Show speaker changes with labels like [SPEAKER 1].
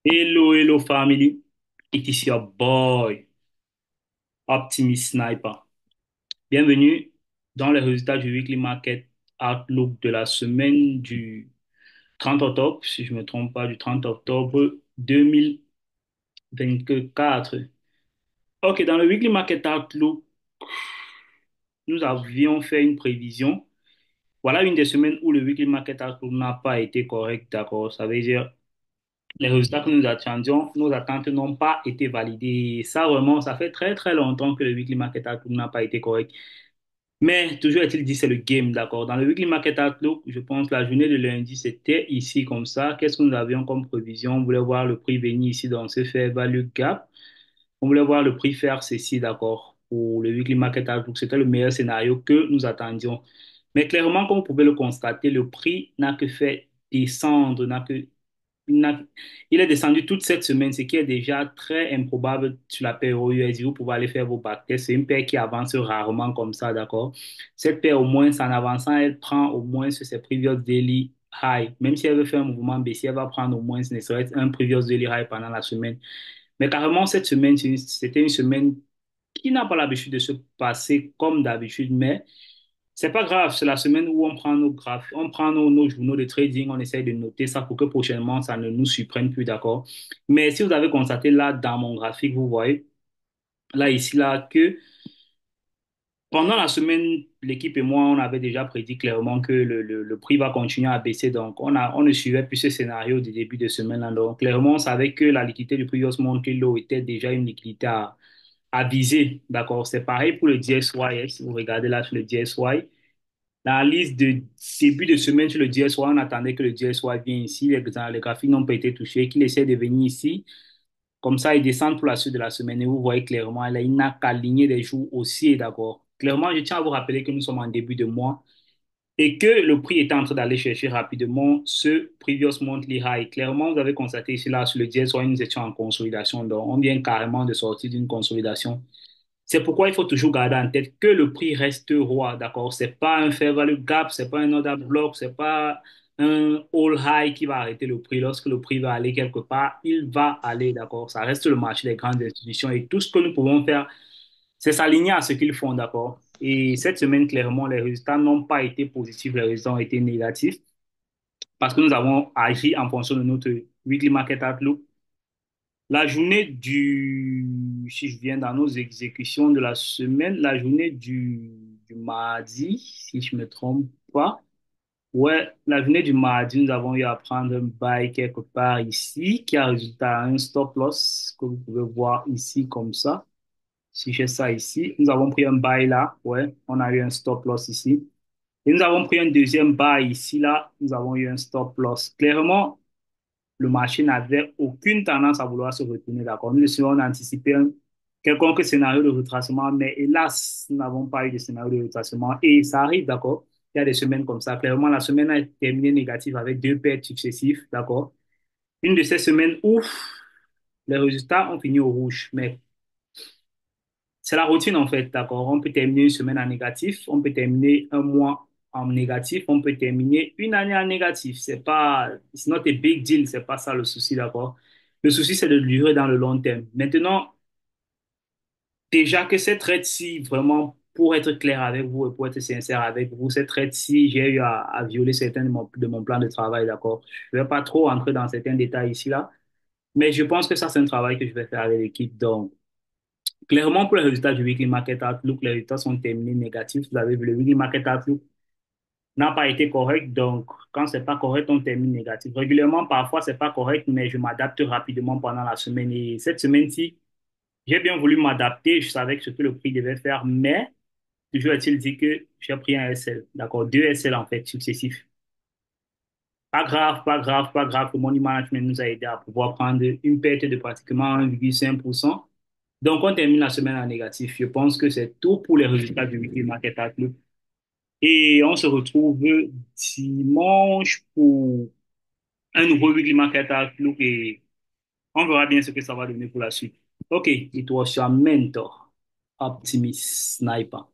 [SPEAKER 1] Hello, hello family. It is your boy, Optimist Sniper. Bienvenue dans les résultats du Weekly Market Outlook de la semaine du 30 octobre, si je ne me trompe pas, du 30 octobre 2024. Ok, dans le Weekly Market Outlook, nous avions fait une prévision. Voilà une des semaines où le Weekly Market Outlook n'a pas été correct, d'accord? Ça veut dire les résultats que nous attendions, nos attentes n'ont pas été validées. Et ça, vraiment, ça fait très, très longtemps que le Weekly Market Outlook n'a pas été correct. Mais toujours est-il dit, c'est le game, d'accord? Dans le Weekly Market Outlook, je pense la journée de lundi, c'était ici comme ça. Qu'est-ce que nous avions comme prévision? On voulait voir le prix venir ici dans ce fair value gap. On voulait voir le prix faire ceci, d'accord? Pour le Weekly Market Outlook, c'était le meilleur scénario que nous attendions. Mais clairement, comme vous pouvez le constater, le prix n'a que fait descendre, n'a- il est descendu toute cette semaine, ce qui est déjà très improbable sur la paire euro-USD. Vous pouvez aller faire vos backtests. C'est une paire qui avance rarement comme ça, d'accord? Cette paire, au moins, en avançant, elle prend au moins sur ses previous daily high. Même si elle veut faire un mouvement baissier, elle va prendre au moins, ne serait-ce un previous daily high pendant la semaine. Mais carrément, cette semaine, c'était une semaine qui n'a pas l'habitude de se passer comme d'habitude, mais c'est pas grave, c'est la semaine où on prend nos graphes, on prend nos journaux de trading, on essaye de noter ça pour que prochainement ça ne nous surprenne plus, d'accord? Mais si vous avez constaté là dans mon graphique, vous voyez là ici là que pendant la semaine, l'équipe et moi, on avait déjà prédit clairement que le prix va continuer à baisser. Donc, on ne suivait plus ce scénario du début de semaine, là. Donc, clairement, on savait que la liquidité du Previous Monthly Low était déjà une liquidité à viser. D'accord? C'est pareil pour le DSY. Si vous regardez là sur le DSY, la liste de début de semaine sur le DSY, on attendait que le DSY vienne ici. Les graphiques n'ont pas été touchés, qu'il essaie de venir ici. Comme ça, ils descendent pour la suite de la semaine et vous voyez clairement, là, il n'a qu'à aligner des jours haussiers, d'accord. Clairement, je tiens à vous rappeler que nous sommes en début de mois et que le prix est en train d'aller chercher rapidement ce previous monthly high. Clairement, vous avez constaté ici, là, sur le DSY, nous étions en consolidation. Donc, on vient carrément de sortir d'une consolidation. C'est pourquoi il faut toujours garder en tête que le prix reste roi, d'accord? C'est pas un fair value gap, c'est pas un order block, c'est pas un all high qui va arrêter le prix. Lorsque le prix va aller quelque part, il va aller, d'accord? Ça reste le marché des grandes institutions et tout ce que nous pouvons faire, c'est s'aligner à ce qu'ils font, d'accord? Et cette semaine, clairement, les résultats n'ont pas été positifs, les résultats ont été négatifs parce que nous avons agi en fonction de notre weekly market outlook. La journée si je viens dans nos exécutions de la semaine, la journée du mardi, si je me trompe pas, ouais, la journée du mardi, nous avons eu à prendre un buy quelque part ici, qui a résulté à un stop loss que vous pouvez voir ici comme ça. Si j'ai ça ici, nous avons pris un buy là, ouais, on a eu un stop loss ici. Et nous avons pris un deuxième buy ici, là, nous avons eu un stop loss. Clairement, le marché n'avait aucune tendance à vouloir se retourner, d'accord? Nous essayons d'anticiper un quelconque scénario de retracement, mais hélas, nous n'avons pas eu de scénario de retracement et ça arrive, d'accord? Il y a des semaines comme ça. Clairement, la semaine a terminé négative avec deux pertes successives, d'accord? Une de ces semaines, ouf, les résultats ont fini au rouge, mais c'est la routine en fait, d'accord? On peut terminer une semaine en négatif, on peut terminer un mois en négatif, on peut terminer une année en négatif. C'est pas, it's not a big deal, c'est pas ça le souci, d'accord? Le souci, c'est de durer dans le long terme. Maintenant, déjà que cette traite-ci, vraiment, pour être clair avec vous et pour être sincère avec vous, cette traite-ci, j'ai eu à violer certains de mon plan de travail, d'accord? Je vais pas trop entrer dans certains détails ici, là, mais je pense que ça, c'est un travail que je vais faire avec l'équipe. Donc, clairement, pour les résultats du Weekly Market Outlook, les résultats sont terminés négatifs. Vous avez vu, le Weekly Market Outlook n'a pas été correct. Donc, quand c'est pas correct, on termine négatif. Régulièrement, parfois, c'est pas correct, mais je m'adapte rapidement pendant la semaine. Et cette semaine-ci, j'ai bien voulu m'adapter. Je savais que ce que le prix devait faire, mais toujours est-il dit que j'ai pris un SL. D'accord, deux SL en fait, successifs. Pas grave, pas grave, pas grave. Le money management nous a aidé à pouvoir prendre une perte de pratiquement 1,5%. Donc, on termine la semaine en négatif. Je pense que c'est tout pour les résultats du Weekly Market Outlook. Et on se retrouve dimanche pour un nouveau Weekly Market Outlook et on verra bien ce que ça va donner pour la suite. OK, it was your mentor, Optimist Sniper.